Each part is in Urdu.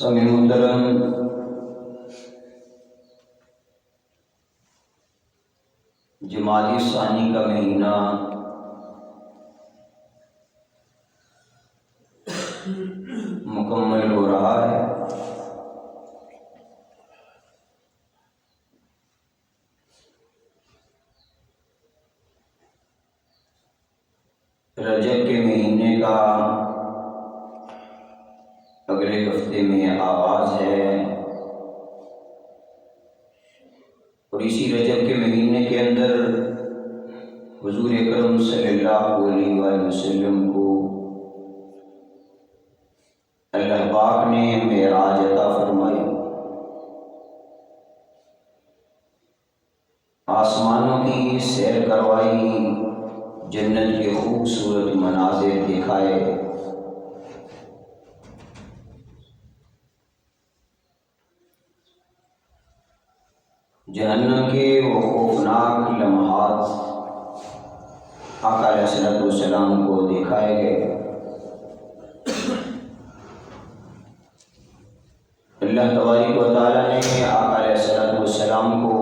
سامع محترم، جمادی ثانی کا مہینہ مکمل ہو رہا ہے۔ رجب کے مہینے کا اگلے ہفتے میں آغاز ہے، اور اسی رجب کے مہینے کے اندر حضور اکرم صلی اللہ علیہ وآلہ وسلم کو اللہ پاک نے معراج عطا فرمائی۔ آسمانوں کی سیر کروائی، جنت کے خوبصورت مناظر دکھائے، جہنم کے وہ خوفناک لمحات آقا علیہ الصلوۃ والسلام کو دکھائے گئے۔ اللہ تبارک و تعالیٰ نے آقا علیہ الصلوۃ والسلام کو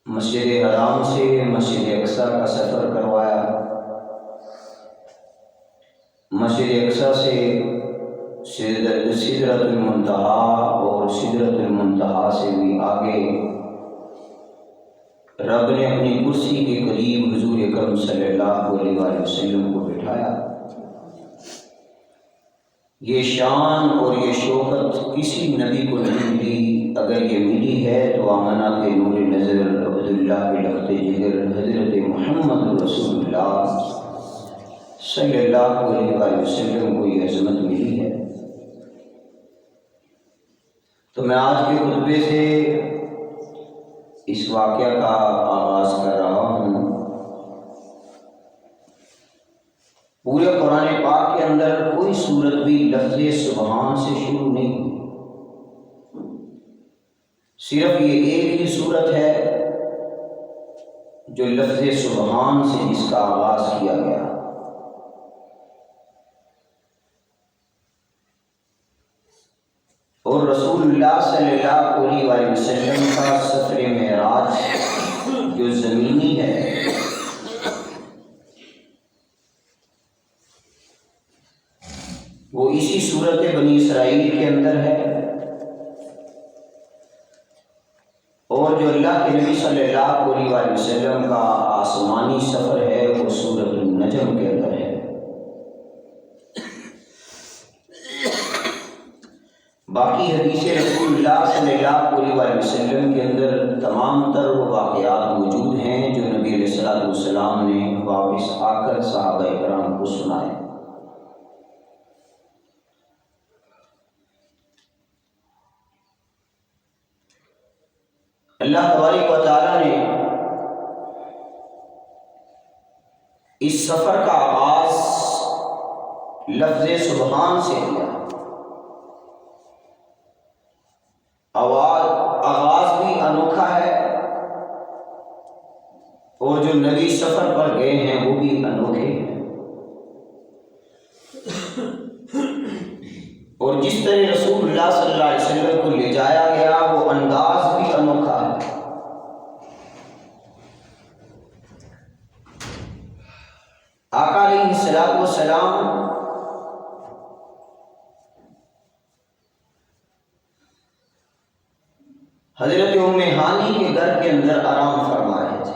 مسجد حرام سے مسجد اقصیٰ کا سفر کروایا، مسجد اقصیٰ سے سدرۃ المنتہا، اور سدرۃ المنتہا سے بھی آگے رب نے اپنی کرسی کے قریب حضور اکرم صلی اللہ علیہ وآلہ وسلم کو بٹھایا۔ یہ شان اور یہ شوکت کسی نبی کو نہیں ملی، اگر یہ ملی ہے تو آمنہ کے نور نظر، عبداللہ کے لخت جگر، حضرت محمد رسول اللہ صلی اللہ علیہ وآلہ وسلم کو یہ عظمت ملی ہے۔ تو میں آج کے خطبے سے اس واقعہ کا آغاز کر رہا ہوں۔ پورے قرآن پاک کے اندر کوئی صورت بھی لفظ سبحان سے شروع نہیں ہوئی، صرف یہ ایک ہی صورت ہے جو لفظ سبحان سے اس کا آغاز کیا گیا۔ اور رسول اللہ صلی اللہ علیہ وآلہ وسلم کا سفر معراج جو زمینی ہے، وہ اسی صورت بنی اسرائیل کے اندر ہے، اور جو اللہ کے نبی صلی اللہ علیہ وآلہ وسلم کا آسمانی سفر ہے وہ سورۃ النجم کے اندر ہے۔ باقی حدیث رسول اللہ صلی اللہ علیہ وآلہ وسلم کے اندر تمام تر واقعات موجود ہیں جو نبی علیہ الصلوۃ والسلام نے واپس آ کر صحابہ کرام کو سنائے۔ اللہ تبارک و تعالیٰ نے اس سفر کا آغاز لفظ سبحان سے کیا۔ آغاز بھی انوکھا ہے، اور جو نبی سفر پر گئے ہیں وہ بھی انوکھے ہیں، اور جس طرح رسول اللہ صلی اللہ علیہ وسلم کو لے جایا گیا وہ انداز بھی انوکھا ہے۔ آقا علیہ الصلوۃ والسلام حضرت ام ہانی کے گھر کے اندر آرام فرما رہے تھے۔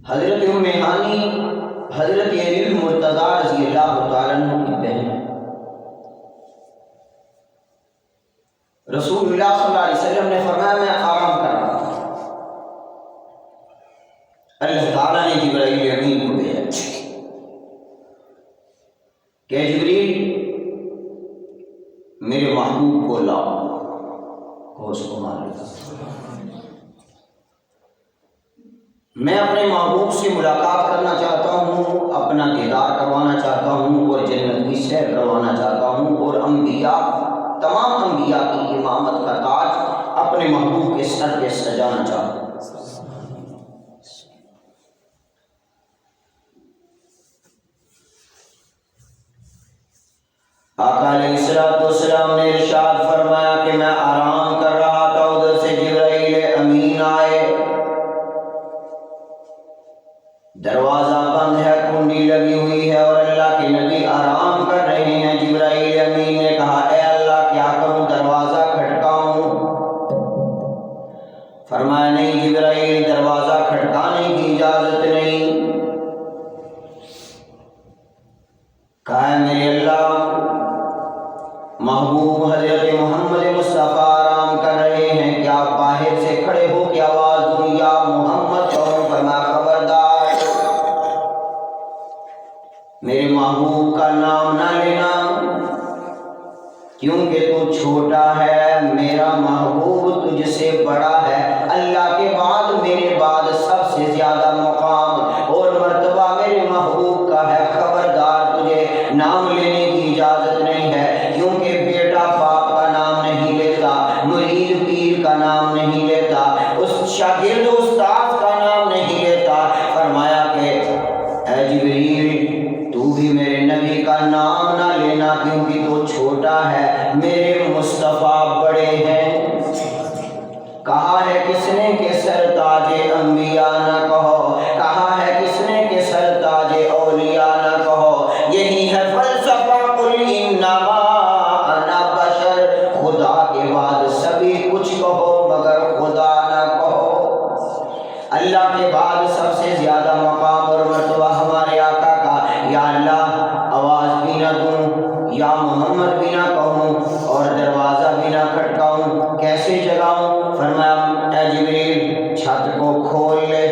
حضرت ام ہانی حضرت علی المرتضیٰ رضی اللہ تعالیٰ عنہ کی بہن، رسول اللہ صلی اللہ علیہ وسلم نے فرمایا میں آرام کر رہا تھا، اللہ تعالیٰ نے جبرائیل امین کو بھیجا کہ جبریل میرے محبوب کو لاؤ، ہوش کو مار لیا، میں اپنے محبوب سے ملاقات کرنا چاہتا ہوں، اپنا دیدار کروانا چاہتا ہوں، اور جنت کی سیر کروانا چاہتا ہوں، اور انبیاء تمام انبیاء کی امامت کا تاج اپنے محبوب کے سر پہ سجانا چاہتا ہوں۔ آقا علیہ السلام نے ارشاد فرمایا کہ میں آرام کر رہا تھا، ادھر سے جبرائیل امین آئے، دروازہ بند ہے، کنڈی لگی ہوئی ہے اور اللہ کے نبی آرام کر رہے ہیں۔ جبرائیل امین نے کہا اے اللہ کیا کروں، دروازہ کھٹکاؤں؟ فرمایا نہیں جبرائیل، دروازہ کھٹکانے کی اجازت نہیں۔ کہا ہے میرے اللہ، محبوب حضرت محمد مصطفیٰ آرام کر رہے ہیں، کیا باہر سے کھڑے ہو کے آواز دوں یا محمد کہوں؟ فرمایا خبردار میرے محبوب کا نام نہ لینا، کیونکہ تو چھوٹا ہے، میرا محبوب تجھ سے بڑا ہے، اللہ کے بعد میرے بعد سب سے زیادہ مقام اور مرتبہ میرے محبوب کا ہے، خبردار تجھے نام لینے کی اجازت نہیں ہے، کیونکہ بیٹا باپ کا نام نہیں لیتا، مرید پیر کا نام نہیں لیتا، اس شاگرد استاد کا نام نہیں لیتا۔ فرمایا کہ اے جبریل تو بھی میرے نبی کا نام نہ لینا، کیونکہ تو چھوٹا ہے، میرے مصطفیٰ بڑے ہیں۔ کہا ہے کس نے کہ سرتاج انبیاء نہ کہو، کہا ہے کس نے کہ سرتاج اولیاء نہ کہو، یہی ہے فلسفہ قل انما انا بشر، خدا کے بعد سبھی کچھ کہو مگر خدا نہ کہو۔ اللہ کے بعد سب سے زیادہ مقام اور مرتبہ ہمارے آقا کا، یا اللہ آواز بھی نہ دوں، یا محمد بھی نہ کہوں، اور دروازہ بھی نہ کھٹکاؤں، کیسے جگاؤں؟ فرمایا اے جبریل چھت کو کھول لے،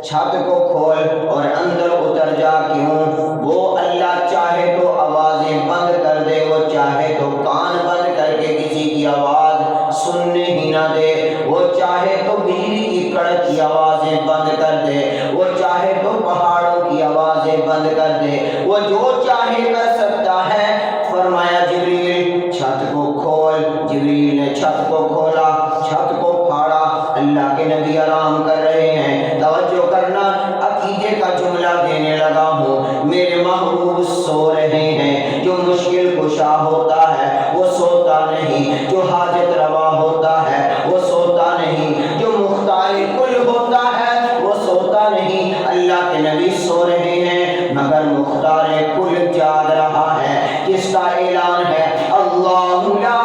چھت کو کھول اور اندر اتر جا، کیوں؟ وہ اللہ چاہے تو آوازیں بند کر دے، وہ چاہے تو کان بند کر کے کسی کی آواز سننے ہی نہ دے، وہ چاہے تو بجلی کی کڑک کی آوازیں بند کر دے، وہ چاہے تو پہاڑوں کی آوازیں بند کر دے، وہ جو چاہے کر سکتا ہے۔ فرمایا جبریل چھت کو کھول، جبریل نے چھت کو کھولا، چھت کو پھاڑا، اللہ کے نبی آرام کر رہے ہیں۔ توجہ کرنا، عقیدے کا جملہ دینے لگا ہوں، میرے محبوب سو رہے ہیں، جو مشکل کشا ہوتا ہے وہ سوتا نہیں، جو حاجت روا ہوتا ہے وہ سوتا نہیں، جو مختار کل ہوتا ہے وہ سوتا نہیں۔ اللہ کے نبی سو رہے ہیں مگر مختار کل جاگ رہا ہے، جس کا اعلان ہے اللہ لا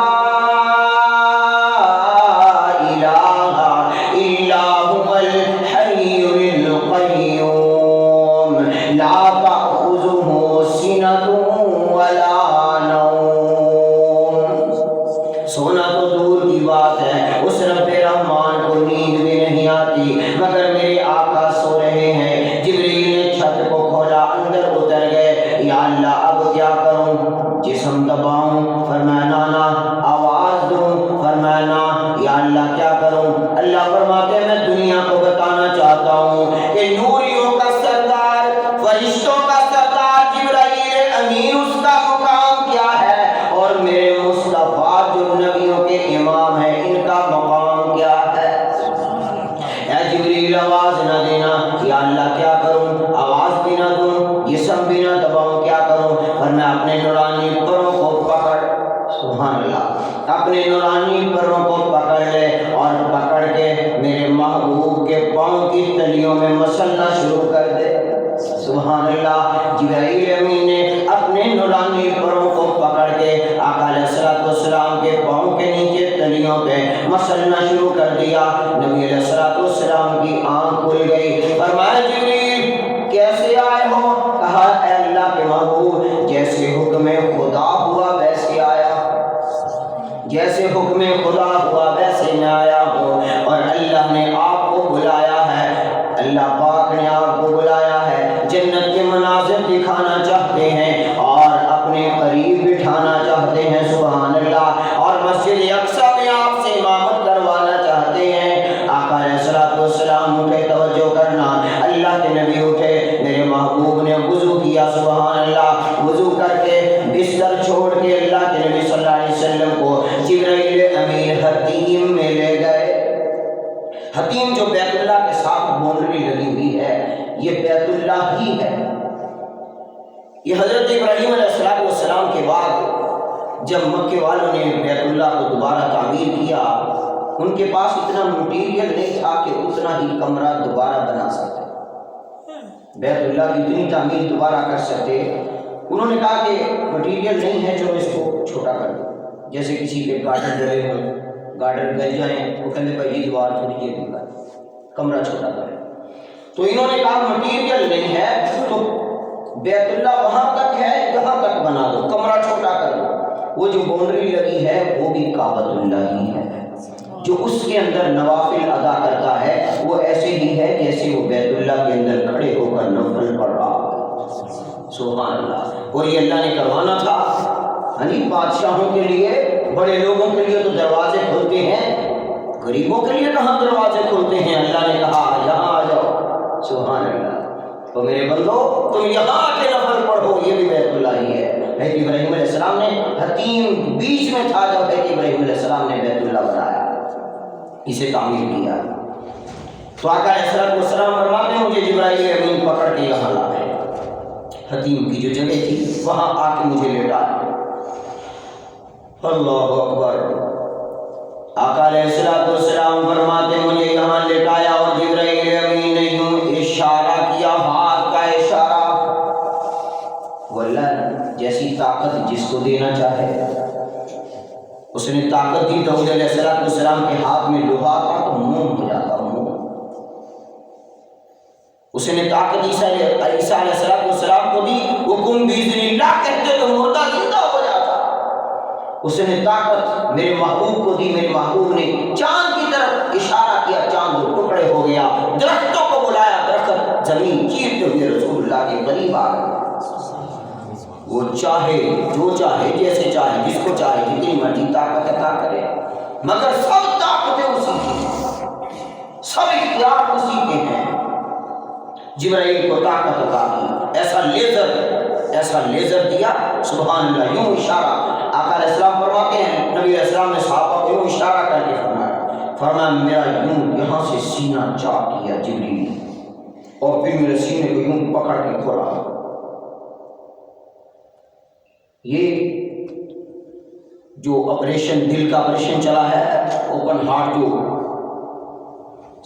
الہ الا هو الحی القیوم لا تأخذه سنة ولا نوم۔ سونا تو دور کی بات ہے، اس رب رحمان کو نیند بھی نہیں آتی، مگر میرے آقا سو رہے ہیں۔ جبریل نے چھت کو کھولا، اندر اتر گئے، یا اللہ اب کیا کروں؟ جسم دباؤں؟ فرمایا نانا۔ آواز دوں؟ فرمایا نا۔ یا اللہ کیا کروں؟ اللہ فرماتے میں دنیا کو بتانا چاہتا ہوں کہ نوریوں کا سردار، فرشتوں کا سردار جبرائیل امین، اس کا مقام کیا ہے، اور میرے مصطفیٰ جو نبیوں کے امام ہیں ان کا مقام کیا ہے۔ اے جبریل آواز نہ دینا، یا اللہ کیا کروں؟ آواز بھی نہ دوں، جسم بھی نہ دباؤں، کیا کروں؟ فرمایا اپنے نورانی پروں کو پکڑ، سبحان اللہ، اپنے نورانی پروں کو پکڑ لے اور پکڑ کے میرے محبوب کے پاؤں کی تلیوں میں مسلنا شروع کر دے، سبحان اللہ۔ جبرائیل امین نے اپنے نورانی پروں کو پکڑ کے آقا علیہ السلام کے پاؤں کے نیچے تلیوں پہ مسلنا شروع کر دیا۔ نبی علیہ السلام کی آنکھ کھل گئی۔ فرمایا جبریل کیسے آئے ہو؟ کہا اے اللہ کے محبوب جیسے حکم خدا ہوا ویسے آیا، جیسے حکم خدا ہوا ویسے میں آیا ہوں، اور اللہ نے آپ کو بلایا ہے، اللہ پاک نے آپ کو بلایا ہے، جنت کے مناظر دکھانا چاہتے ہیں اور اپنے قریب بٹھانا چاہتے ہیں، سبحان اللہ، اور مسجد اقصیٰ میں آپ سے امامت کروانا چاہتے ہیں۔ آقا علیہ السلام اٹھے، توجہ کرنا، اللہ کے نبی اٹھے، میرے محبوب نے وضو کیا، سبحان اللہ، وضو کر کے بستر چھوڑ کے اللہ کے نبی صلی اللہ علیہ وسلم باؤنڈری لگی ہوئی ہے یہ بیت اللہ ہی ہے۔ یہ حضرت ابراہیم علیہ السلام کے بعد جب مکے والوں نے بیت اللہ کو دوبارہ تعمیر کیا، ان کے پاس اتنا مٹیریل نہیں تھا کہ اتنا ہی کمرہ دوبارہ بنا سکتے، بیت اللہ کی اتنی تعمیر دوبارہ کر سکتے۔ انہوں نے کہا کہ مٹیریل نہیں ہے، چلو اس کو چھوٹا کر دو۔ جیسے کسی کے گارڈن گلے ہوئے، گارڈن گل جائیں، وہ کہتے بھائی یہ دیوار تھوڑی یہ دیوار، کمرہ چھوٹا کریں۔ تو انہوں نے کہا مٹیریل نہیں ہے تو بیت اللہ وہاں تک ہے، یہاں تک بنا دو، کمرہ چھوٹا کر دو۔ وہ جو باؤنڈری لگی ہے وہ بھی کعبۃ اللہ ہی ہے، جو اس کے اندر نوافل ادا کرتا ہے وہ ایسے ہی ہے جیسے وہ بیت اللہ کے اندر کھڑے ہو کر نفل پڑھ رہا ہے۔ سبحان اللہ۔ اور یہ اللہ نے کروانا تھا، یعنی بادشاہوں کے لیے، بڑے لوگوں کے لیے تو دروازے کھلتے ہیں، غریبوں کے لیے کہاں دروازے کھلتے ہیں؟ اللہ نے کہا یہاں آ جاؤ۔ سبحان اللہ۔ تو میرے بندو تم یہاں آ کے نفل پڑھو، یہ بھی بیت اللہ ہی ہے۔ حضرت ابراہیم علیہ السلام نے، حتیم بیچ میں تھا جب حضرت ابراہیم علیہ السلام نے بیت اللہ بنایا، اسے تعمیر کیا۔ تو آقا علیہ السلام فرماتے ہیں مجھے جبرائیل امین پکڑ کے یہاں لا گئے، حتیم کی جو جگہ تھی وہاں آ کے مجھے لیٹا۔ اللہ اکبر۔ آقا علیہ السلام فرماتے ہیں مجھے یہاں لٹایا اور جبرائیل امین نے یوں اشارہ کیا، ہاتھ کا اشارہ، واللہ جیسی طاقت جس کو دینا چاہے۔ اس نے طاقت دی داؤد علیہ السلام کے ہاتھ میں لوہا تھا تو موم ہو جاتا، موم۔ اس نے طاقت عیسیٰ علیہ السلام کو دی، وہ کن باذن اللہ کہتے تو مردہ زندہ ہو جاتا۔ اس نے طاقت میرے محبوب کو دی، میرے محبوب نے چاند کی طرف اشارہ کیا، چاند دو ٹکڑے ہو گیا۔ درختوں کو بلایا، درخت زمین چیرتے ہوئے رسول اللہ کے قریب آ گئے۔ وہ چاہے جو چاہے، جیسے چاہے، جس کو چاہے جتنی مرضی طاقت عطا کرے، مگر سب طاقتیں اسی کی ہیں، سب اختیار اسی کے ہیں۔ جبرائیل کو طاقت عطا کی، ایسا لیزر دیا، سبحان اللہ، یوں اشارہ۔ آقا علیہ السلام فرماتے ہیں نبی علیہ السلام نے صحابہ کو یوں اشارہ کر کے فرمایا میرا یوں یہاں سے سینہ چاک کیا جبریل، اور پھر میرے سینے کو یوں پکڑ کے کھولا۔ یہ جو آپریشن، دل کا آپریشن چلا ہے، اوپن ہارٹ جو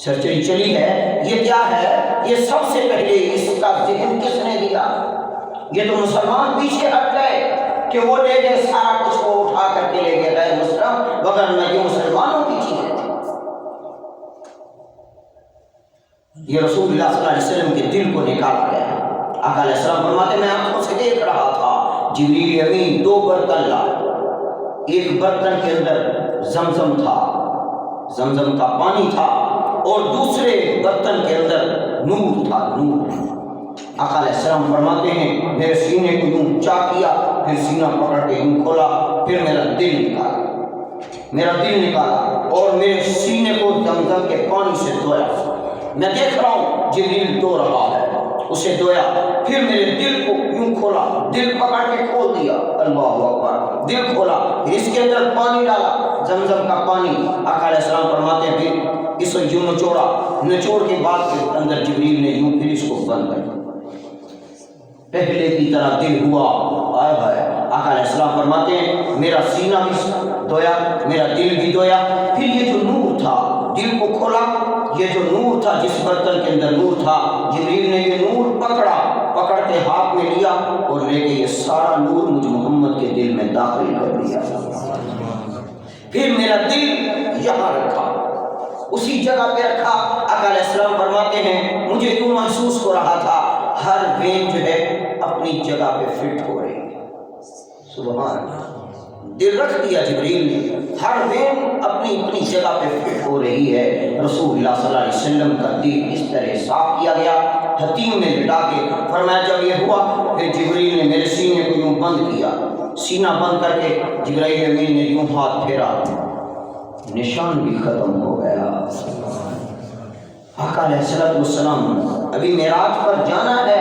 سرجری چلی ہے، یہ کیا ہے؟ یہ سب سے پہلے اس کا ذہن کس نے دیا؟ یہ تو مسلمان پیچھے ہٹ گئے کہ وہ لے گئے سارا کچھ، وہ اٹھا کر کے لے گئے غیر مسلم، وگرنہ یہ مسلمانوں کی چیزیں تھی۔ یہ رسول اللہ صلی اللہ علیہ وسلم کے دل کو نکالا گیا۔ آقا علیہ السلام فرماتے میں آنکھوں سے دیکھ رہا تھا جبریل امین 2 برتن لائے، ایک برتن کے اندر زمزم تھا، زمزم کا پانی تھا، اور دوسرے برتن کے اندر نور تھا، نور۔ آقا علیہ السلام فرماتے ہیں میرے سینے کو یوں چاک کیا، پھر سینہ پکڑ کے یوں کھولا، پھر میرا دل نکالا اور میرے سینے کو زمزم کے پانی سے دھویا۔ میں دیکھ رہا ہوں جبریل دھو رہا ہے، اسے دھویا، پھر میرے دل کو یوں کھولا، دل پکڑ کے کھول دیا، اللہ اکبر، دل کھولا، پھر اس کے اندر پانی ڈالا، زمزم کا پانی۔ آقا علیہ السلام فرماتے ہیں پھر اس کو یوں نچوڑا، نچوڑ کے بعد کے اندر جبریل نے یوں پھر اس کو بند کر دیا، پہلے کی طرح دل ہوا۔ آئے ہائے۔ آقا علیہ السلام فرماتے ہیں میرا سینہ بھی دھویا، میرا دل بھی دھویا، پھر یہ جو نور تھا، دل کو کھولا، یہ جو نور تھا، جس برتن کے اندر نور تھا، جبریل نے یہ نور پکڑ کے ہاتھ میں لیا اور لے کے یہ سارا نور مجھ محمد کے دل میں داخل کر دیا۔ پھر میرا دل یہاں رکھا، اسی جگہ پہ رکھا۔ آقا علیہ السلام فرماتے ہیں مجھے یوں محسوس ہو رہا تھا ہر وین جو ہے اپنی جگہ پہ فٹ ہو رہی ہے، سبحان اللہ۔ دل رکھ دیا جبریل نے، ہر وین اپنی جگہ پہ فٹ ہو رہی ہے۔ رسول اللہ صلی اللہ علیہ وسلم کا دل اس طرح صاف کیا گیا، حتیم میں لٹا کے فرمایا جب یہ ہوا پھر جبریل نے میرے سینے کو یوں بند کیا، سینہ بند کر کے جبرائیل امین نے یوں ہاتھ پھیرا، نشان بھی ختم ہو گیا۔ آقا علیہ السلام ابھی معراج پر جانا ہے،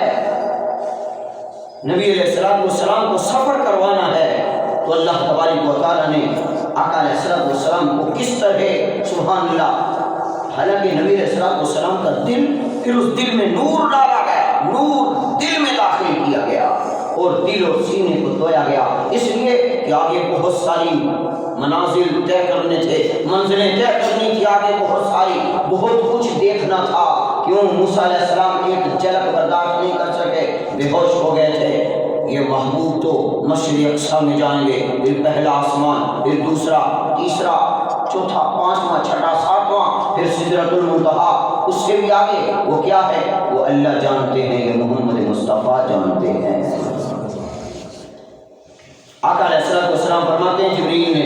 نبی علیہ السلام کو سفر کروانا ہے، تو اللہ تبارک و تعالیٰ نے آقا علیہ السلام کو کس طرح، سبحان اللہ، حالانکہ نبی علیہ السلام کا دل پھر اس دل میں نور ڈالا گیا، نور دل میں داخل کیا گیا اور دل اور سینے کو دھویا گیا، اس لیے کہ آگے بہت ساری منازل طے کرنے تھے، منزلیں طے کرنی تھی، آگے بہت ساری، بہت کچھ دیکھنا تھا۔ کیوں؟ موسیٰ علیہ السلام ایک جھلک برداشت نہیں کر سکے، بے ہوش ہو گئے تھے۔ یہ محبوب تو مشرق اقصیٰ میں جائیں گے، پھر پہلا آسمان، پھر دوسرا، تیسرا، چوتھا، پانچواں، چھٹا، ساتواں، پھر سدرۃ المنتہا، اس سے بھی آگے وہ کیا ہے وہ اللہ جانتے ہیں، یہ محمد مصطفیٰ جانتے ہیں۔ آقا علیہ السلام فرماتے ہیں جبریل نے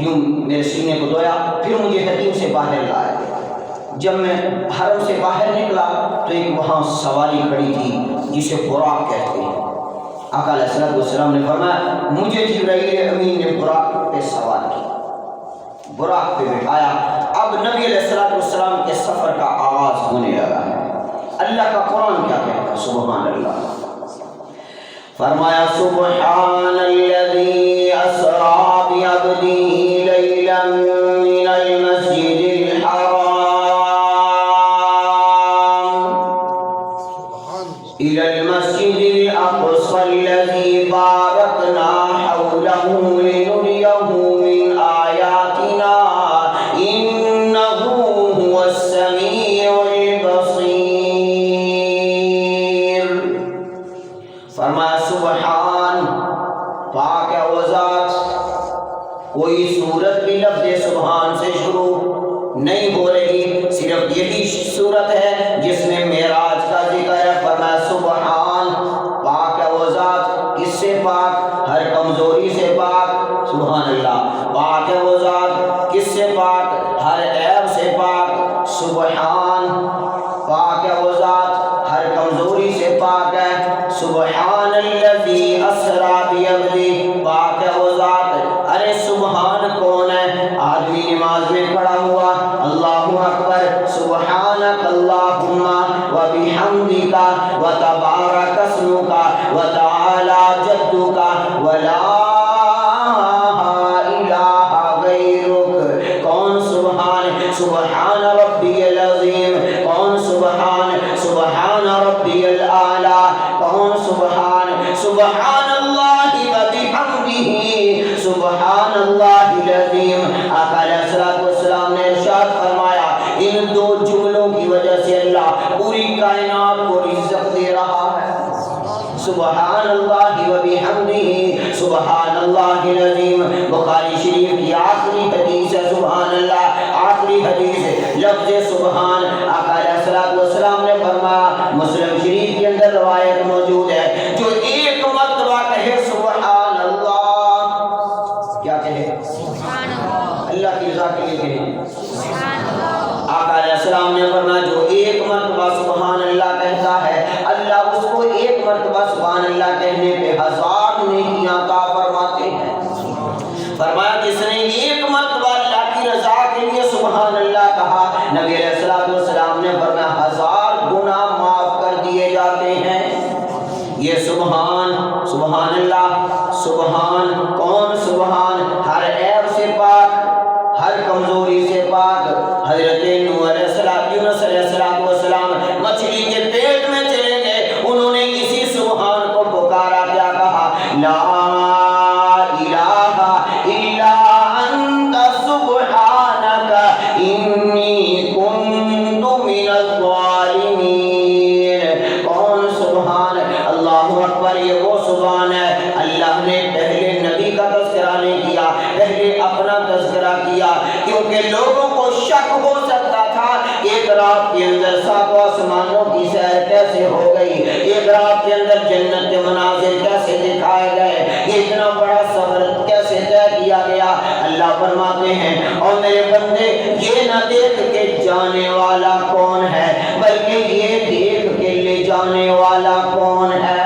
یوں میرے سینے کو دھویا، پھر مجھے حتیم سے باہر لایا۔ جب میں حرم سے باہر نکلا تو ایک وہاں سواری کھڑی تھی جسے براق کہتے ہیں۔ آقا علیہ السلام نے فرمایا مجھے جبرائیل امین نے براق پہ سوار کیا، براق پہ بٹھایا۔ اب نبی علیہ السلام کے سفر کا آغاز ہونے لگا ہے۔ اللہ کا قرآن کیا کہتا ہے؟ سبحان اللہ، فرمایا سبحان الذی اسری بعبدہ لیلا من المسجد الحرام الی المسجد الاقصی الذی بارکنا حولہ لنریہ من آیاتنا انہ هو السمیع البصیر۔ فرمایا سبحان، پاک ہے وہ ذات، کوئی صورت بھی لفظ سبحان سے شروع نہیں ہو رہی، صرف یہی صورت ہے جس میں معراج کا ذکر ہے۔ فرمایا سبحان، پاک ہے وہ ذات، کس سے پاک؟ ہر کمزوری سے پاک، سبحان اللہ، پاک ہے وہ ذات، کس سے پاک؟ ہر عیب سے پاک، سبحان، پاک ہے وہ ذات، ہر کمزوری سے پاک ہے، سبحان الذی اسری بعبدہ، پاک ہے وہ ذات۔ ارے سبحان کون ہے؟ آدمی نماز میں کھڑا ہوا اللہ اکبر سبحانک اللہم وبحمدک وتبارک اسمک وتعالی جدک ولا الہ غیرک۔ کون سبحان؟ سبحان ربی العظیم۔ کون سبحان؟ سبحان ربی الاعلی۔ کون سبحان؟ سبحان اللہ وبحمدہ سبحان اللہ العظیم۔ آقا علیہ السلام نے ارشاد فرمایا ان دو جملوں کی وجہ سے اللہ پوری کائنات کو رزق دے رہا ہے۔ سبحان اللہ وبحمدہ سبحان اللہ العظیم، بخاری شریف کی آخری حدیث ہے، سبحان اللہ، آخری حدیث لفظ سبحان۔ آقا علیہ السلام نے فرمایا، مسلم شریف کے اندر روایت موجود ہے، جو ایک مرتبہ کہے سبحان اللہ، کیا کہے؟ اللہ کی رضا کے لیے کہے۔ آقا علیہ السلام نے فرمایا جو ایک مرتبہ سبحان اللہ کہتا ہے اللہ اس کو ایک مرتبہ سبحان اللہ کہنے پہ 1000 نیکیاں عطا فرماتے ہیں۔ فرمایا جس نے ایک مرتبہ اللہ کی رضا کے لیے سبحان اللہ کہا، نبی علیہ السلام نے فرمایا 1000 گناہ معاف کر دیے جاتے ہیں۔ یہ سبحان، سبحان اللہ، سبحان کون؟ سبحان ہر عیب سے پاک، ہر کمزوری سے پاک۔ حضرت نوح علیہ السلام، یونس علیہ السلام مچھلی کے پیٹ میں چلے گئے، انہوں نے اسی سبحان کو پکارا، کیا کہا؟ لا الہ الا انت سبحانک انی کنت من الظالمین۔ کون سبحان؟ اللہ اکبر، یہ وہ سبحان ہے اللہ نے پہلے نبی کا تذکرہ نہیں کیا، پہلے اپنا تذکرہ کیا، کیونکہ لوگوں کو شک ہو سکتا تھا ایک رات کے اندر 7 آسمانوں کی سیر کیسے ہو گئی، ایک رات کے اندر جنت کے مناظر کیسے دکھائے گئے، اتنا بڑا سفر کیسے طے کیا گیا۔ اللہ فرماتے ہیں اور میرے بندے یہ نہ دیکھ کے جانے والا کون ہے بلکہ یہ دیکھ کے لے جانے والا کون ہے۔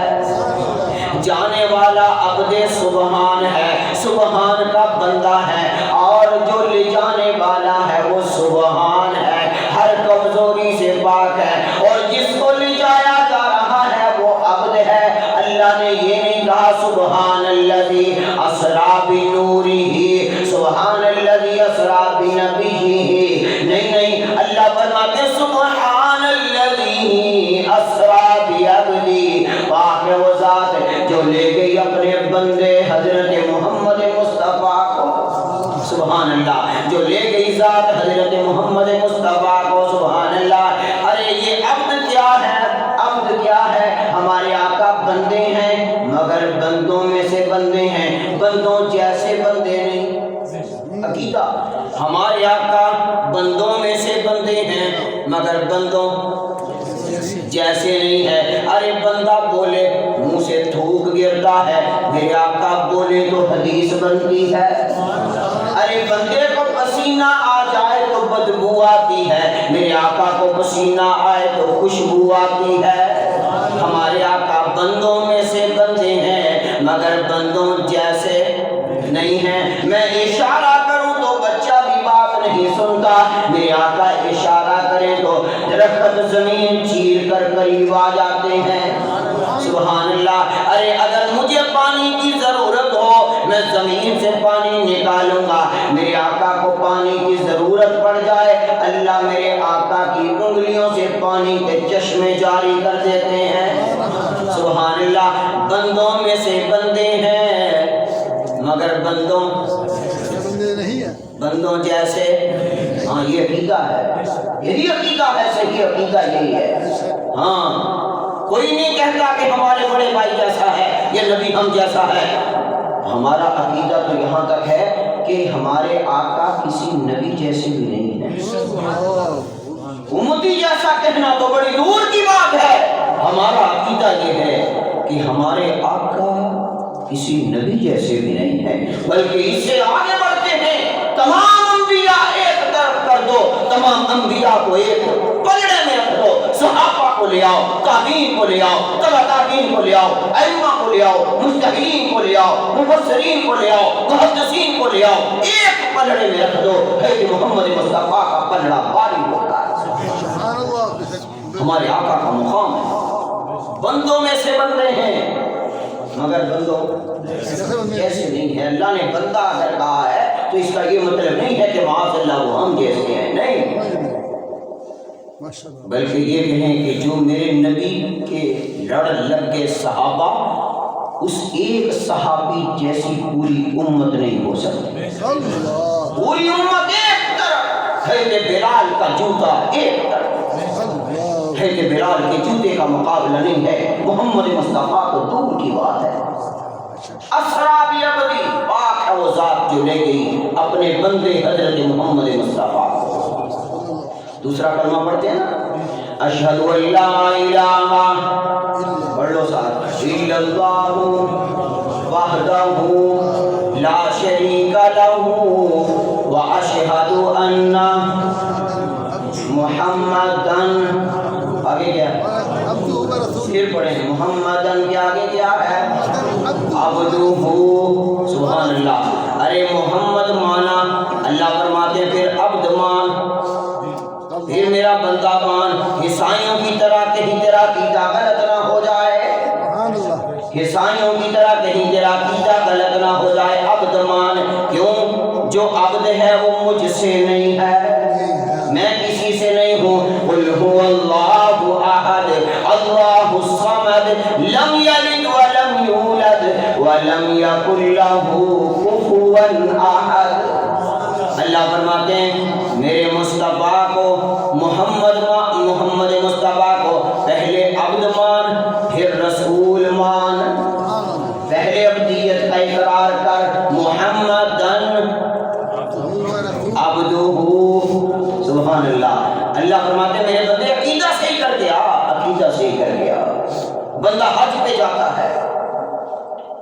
جانے والا عبد سبحان ہے، سبحان کا بندہ ہے، اور جو لے جانے والا ہے وہ سبحان ہے، ہر کمزوری سے پاک ہے، اور جس کو لے جایا جا رہا ہے وہ عبد ہے۔ اللہ نے یہ نہیں کہا سبحان الذی اسری بنورہ، سبحان الذی اسری بنبیہ، نہیں، اللہ فرماتے سبحان الذی عقیدہ ہمارے آقا بندوں میں سے بندے ہیں مگر بندوں جیسے نہیں ہے. ارے بندہ بولے منہ سے تھوک گرتا ہے، میرے آقا بولے تو حدیث بنتی ہے. ارے بندے کو پسینہ آ جائے تو بدبو آتی ہے، میرے آقا کو پسینہ آئے تو خوشبو آتی ہے. ہمارے آقا بندوں میں سے بندے ہیں مگر بندوں جیسے نہیں ہیں. میں اشارہ کروں تو بچہ بھی بات نہیں سنتا، میرے آقا اشارہ کریں تو درخت زمین چیر کر قریب آ جاتے ہیں. سبحان اللہ. ارے اگر مجھے پانی کی ضرورت ہو میں زمین سے پانی نکالوں گا، میرے آقا کو پانی کی ضرورت پڑ جائے اللہ میرے آقا کی انگلیوں سے پانی کے چشمے جاری کر دیتے ہیں. سبحان اللہ. بندوں میں سے بندے ہیں مگر بندوں جیسے. ہاں یہ عقیدہ ہے، یہی عقیدہ ہے، صحیح عقیدہ یہی ہے. ہاں کوئی نہیں کہتا کہ ہمارے بڑے بھائی جیسا ہے یہ نبی ہم جیسا ہے. ہمارا عقیدہ تو یہاں تک ہے کہ ہمارے آقا کسی نبی جیسے بھی نہیں ہے. امتی جیسا کہنا تو بڑی دور کی بات ہے. ہمارا عقیدہ یہ ہے کہ ہمارے آقا کسی نبی جیسے بھی نہیں ہے، بلکہ اس سے آگے بڑھتے ہیں. تمام انبیاء ایک طرف کر دو، تمام انبیاء کو ایک پلڑے میں رکھ دو. صحابہ کو لے آؤ، تابعین کو لے آؤ، تبع تابعین کو لے آؤ، ائمہ کو لے آؤ، مجتہدین کو لے آؤ، مفسرین کو لے آؤ، محدثین کو لے آؤ، ایک پلڑے میں رکھ دو. ہے کہ محمد مصطفیٰ کا پلڑا باری ہوتا ہے. ہمارے آقا کا مقام ہے. بندوں میں سے بندے ہیں مگر بندوں جیسے نہیں ہے. اللہ نے بندہ اگر کہا ہے تو اس کا یہ مطلب نہیں ہے کہ معاذ اللہ وہ ہم جیسے ہیں، نہیں، بلکہ یہ کہیں کہ جو میرے نبی کے لڑ لگ کے صحابہ اس ایک صحابی جیسی پوری امت نہیں ہو سکتی. پوری امت ایک طرف ہے کہ بلال کا جوتا ایک طرف ہے کہ بلال کے جوتے کا مقابلہ نہیں ہے. محمد مصطفیٰ کو دور کی بات ہے. اسرا بھی ابدی پاک ہے وہ ذات جو لے گئی اپنے بندے حضرت محمد مصطفیٰ کو. دوسرا کلمہ پڑھتے ہیں نا، اشہد ان لا الہ پڑھ لو ساتھ، الا اللہ وحدہ لا شریک لہ واشہد ان محمدن، آگے کیا ہے؟ پھر پڑھیں محمدن کے آگے کیا ہے؟ عبدہ. سبحان اللہ. ارے محمد مانا اللہ فرماتے ہیں پھر عبد مان، پھر میرا بندہ مان. عیسائیوں کی طرح کہیں تیرا عقیدہ غلط نہ ہو جائے، عیسائیوں کی طرح کہیں تیرا عقیدہ غلط نہ ہو جائے. عبد مان کیوں؟ جو عبد ہے وہ مجھ سے نہیں ہے، میں کسی سے نہیں ہوں. قل هو اللہ احد اللہ الصمد لم یلد ولم یولد ولم یکن لہ کفوا احد. اللہ فرماتے ہیں میرے مصطفیٰ کو محمد مصطفیٰ کو پہلے عبد مان پھر رسول مان. پہلے عبدیت کا اقرار کر محمدن عبدہ. سبحان اللہ. اللہ فرماتے ہیں میرے بندے عقیدہ صحیح کر گیا، عقیدہ صحیح کر گیا. بندہ حج پہ جاتا ہے،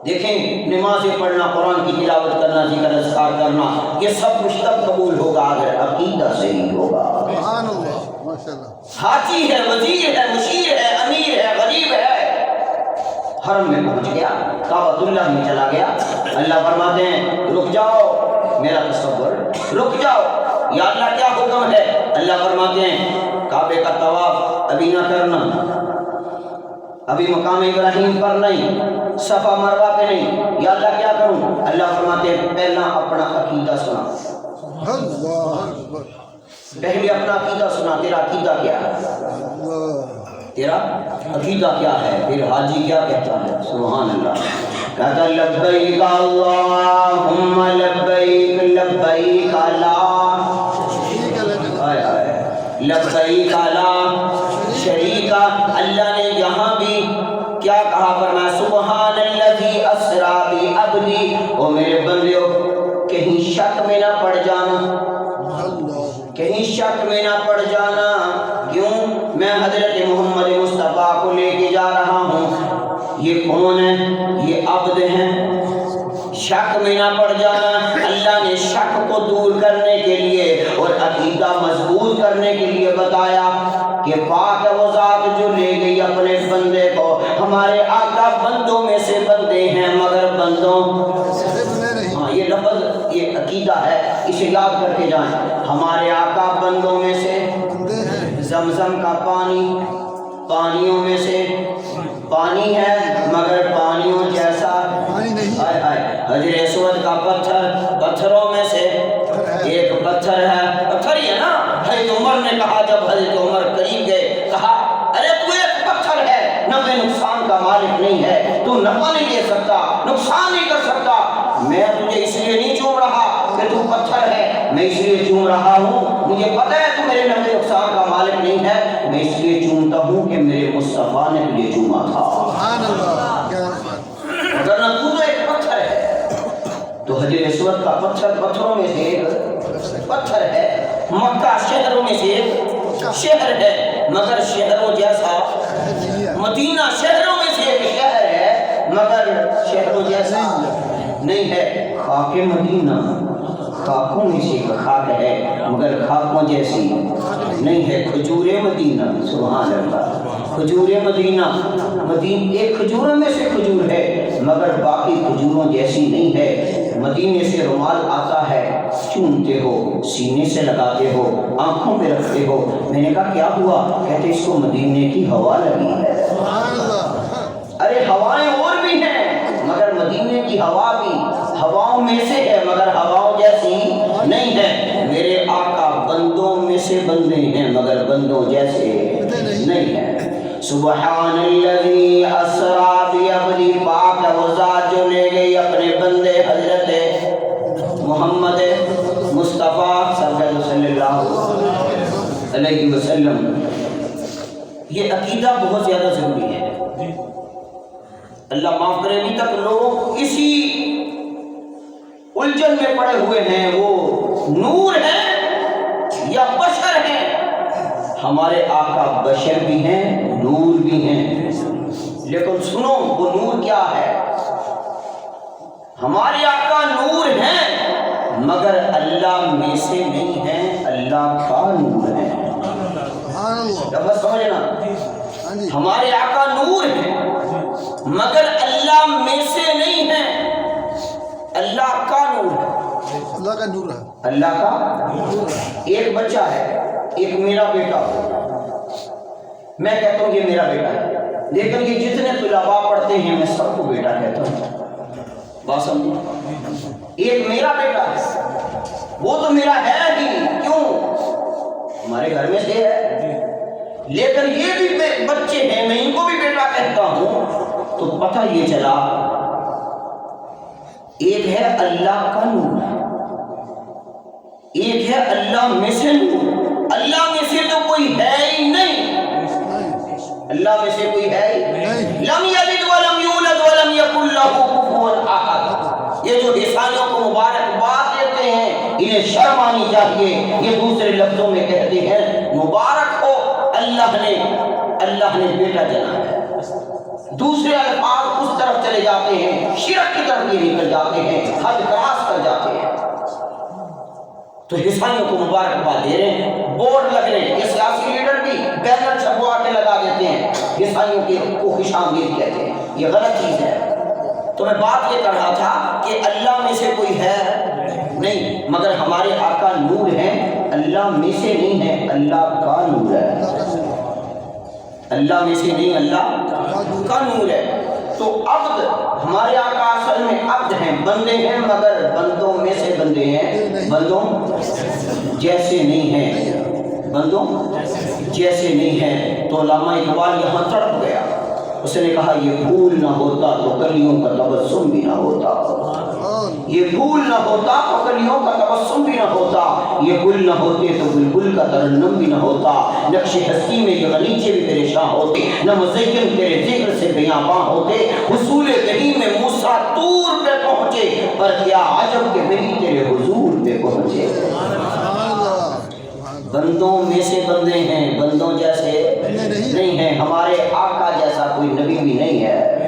دیکھیں نمازیں پڑھنا، قرآن کی تلاوت کرنا، ذکر اذکار کرنا، یہ سب کچھ تب قبول ہوگا اگر عقیدہ صحیح ہوگا. سبحان اللہ. ماشاءاللہ. حاجی ہے، وزیر ہے، مشیر ہے، امیر ہے، غریب ہے، حرم میں پہنچ گیا، کعبۃ اللہ میں چلا گیا. اللہ فرماتے ہیں رک جاؤ، میرا تصور، رک جاؤ، یا اللہ کیا حکم ہے؟ اللہ فرماتے ہیں کعبے کا طواف ابھی نہ کرنا، ابھی مقام ابراہیم پر نہیں، صفا مروہ پہ نہیں. یا اللہ کیا کروں؟ اللہ فرماتے ہیں پہلا اپنا عقیدہ سنا. پہلے اپنا عقیدہ سنا، تیرا عقیدہ کیا ہے، تیرا عقیدہ کیا ہے. پھر حاجی کیا کہتا ہے؟ سبحان اللہ. کہتا لبیک اللہم لبیک لبیک لا لبیک لا شریک. اللہ نے یہاں بھی کیا کہا؟ فرمایا سبحان الذی اسری بعبدی. او میرے بندیو کہیں شک میں نہ پڑ جانا یہ کون ہے؟ یہ عبد ہیں۔ شک میں نہ پڑ جانا، اللہ نے شک کو دور کرنے کے لیے اور عقیدہ مضبوط کرنے کے لیے بتایا کہ پاک وہ ذات جو لے گئی اپنے بندے کو۔ ہمارے آقا بندوں میں سے بندے ہیں مگر بندوں، ہاں یہ لفظ یہ عقیدہ ہے، اسے یاد کر کے جائیں۔ ہمارے آقا بندوں میں سے زمزم کا پانی پانیوں میں سے پانی ہے مگر پانیوں جیسا حجر اسود کا پتھر پتھروں میں سے ایک پتھر ہے، پتھر ہی ہے نا۔ حضرت عمر نے کہا جب حضرت عمر قریب گئے، کہا ارے تو ایک پتھر ہے، نفع نقصان کا مالک نہیں ہے، تو نفع نہیں دے سکتا، نقصان نہیں کر سکتا۔ میں تجھے اس لیے نہیں چوم رہا کہ تو پتھر ہے، میں اس لیے چوم رہا ہوں، مجھے پتہ ہے تو میرے نفع نقصان کا مالک نہیں ہے، میں اس لیے چومتا ہوں کہ میرے مصطفیٰ نے تجھے چوما تھا۔ اگر نہ تو ایک پتھر ہے تو حجر اسود کا پتھر پتھروں میں سے ایک پتھر ہے، مکہ شہروں میں سے ایک شہر ہے مگر شہروں جیسا، مدینہ شہروں میں سے ایک شہر ہے مگر شہروں جیسا نہیں ہے۔ خاک مدینہ خاکوں میں سے ایک خاک ہے مگر خاکوں جیسی نہیں ہے۔ کھجور مدینہ، سبحان اللہ، کھجور مدینہ ایک کھجوروں میں سے کھجور ہے مگر باقی کھجوروں جیسی نہیں ہے۔ مدینے سے رومال آتا ہے، چومتے ہو، سینے سے لگاتے ہو، آنکھوں پہ رکھتے ہو۔ میں نے کہا کیا ہوا؟ کہتے اس کو مدینے کی ہوا لگی ہے۔ ارے ہوائیں اور بھی ہیں مگر مدینے کی ہوا بھی ہواؤں میں سے ہے مگر ہواؤں جیسی نہیں ہے۔ میرے آقا بندوں میں سے بندے ہیں مگر بندوں جیسے نہیں ہیں۔ سبحان الذی اسری بعبدہ، پاک وہ ذات جو لے گئی اپنے بندے حضرت محمد مصطفیٰ صلی اللہ علیہ وسلم۔ یہ عقیدہ بہت زیادہ ضروری ہے۔ اللہ معاف کرے، ابھی تک لوگ اسی الجھن میں پڑے ہوئے ہیں، وہ نور ہیں یا بشر ہیں۔ ہمارے آقا بشر بھی ہیں، نور بھی ہیں، لیکن سنو وہ نور کیا ہے؟ ہمارے آقا نور ہیں مگر اللہ میں سے نہیں ہیں، اللہ کا نور ہے۔ لفظ سمجھنا، ہمارے آقا نور ہیں مگر اللہ میں سے نہیں ہیں، اللہ کا نور ہے۔ اللہ کا نور ہے، اللہ کا ایک بچہ ہے، ایک میرا بیٹا، میں کہتا ہوں یہ میرا بیٹا ہے، لیکن یہ جتنے طلباء پڑھتے ہیں میں سب کو بیٹا کہتا ہوں، بات سمجھو۔ ایک میرا بیٹا ہے، وہ تو میرا ہے ہی، کیوں؟ ہمارے گھر میں سے ہے، لیکن یہ بھی بچے ہیں، میں ان کو بھی بیٹا کہتا ہوں۔ تو پتہ یہ چلا ایک ہے اللہ کا نور، ایک ہے اللہ میں سے نور۔ اللہ میں سے تو کوئی ہے ہی نہیں، اللہ میں سے کوئی ہے ہی نہیں۔ لم یلد ولم یولد ولم یکن لہ کفوا احد۔ یہ جو عیسائیوں کو مبارکباد دیتے ہیں انہیں شرم آنی چاہیے۔ یہ دوسرے لفظوں میں کہتے ہیں مبارک ہو اللہ نے بیٹا جنا ہے۔ دوسرے الفاظ اس طرف چلے جاتے ہیں، شرک کی طرف یہ نکل جاتے ہیں، حد کراس کر جاتے ہیں۔ تو عیسائیوں کو مبارکباد دے رہے ہیں، بورڈ لگ رہے ہیں، یہ سیاسی لیڈر بھی بینر چھپوا کے لگا دیتے ہیں، عیسائیوں کو خوش آمدید کہتے ہیں، یہ غلط چیز ہے۔ تو میں بات یہ کر رہا تھا کہ اللہ میں سے کوئی ہے نہیں مگر ہمارے آقا نور ہیں، اللہ میں سے نہیں ہے، اللہ کا نور ہے۔ اللہ میں سے نہیں، اللہ کا نور ہے۔ تو عبد، ہمارے آقا اصل میں عبد ہیں، بندے ہیں مگر بندوں میں سے بندے ہیں، بندوں جیسے نہیں ہیں، بندوں جیسے نہیں ہیں۔ تو علامہ اقبال یہاں تڑپ گیا، اس نے کہا یہ پھول نہ ہوتا تو کلیوں کا تبسم بھی نہ ہوتا، یہ پھول نہ ہوتا تو کلیوں کا تبسم بھی نہ ہوتا، یہ گل نہ ہوتے تو بلبل کا ترنم بھی نہ ہوتا، نقش ہستی میں یہ غلیچے بھی تیرے شاہ ہوتے، نہ مزین تیرے ذکر سے بیاباں ہوتے، حصول کہیں میں موسیٰ طور پہ پہنچے، پر کیا عجب کہ وہی تیرے حضور پہ پہنچے۔ بندوں میں سے بندے ہیں، بندوں جیسے نہیں ہیں۔ ہمارے آقا جیسا کوئی نبی بھی نہیں ہے۔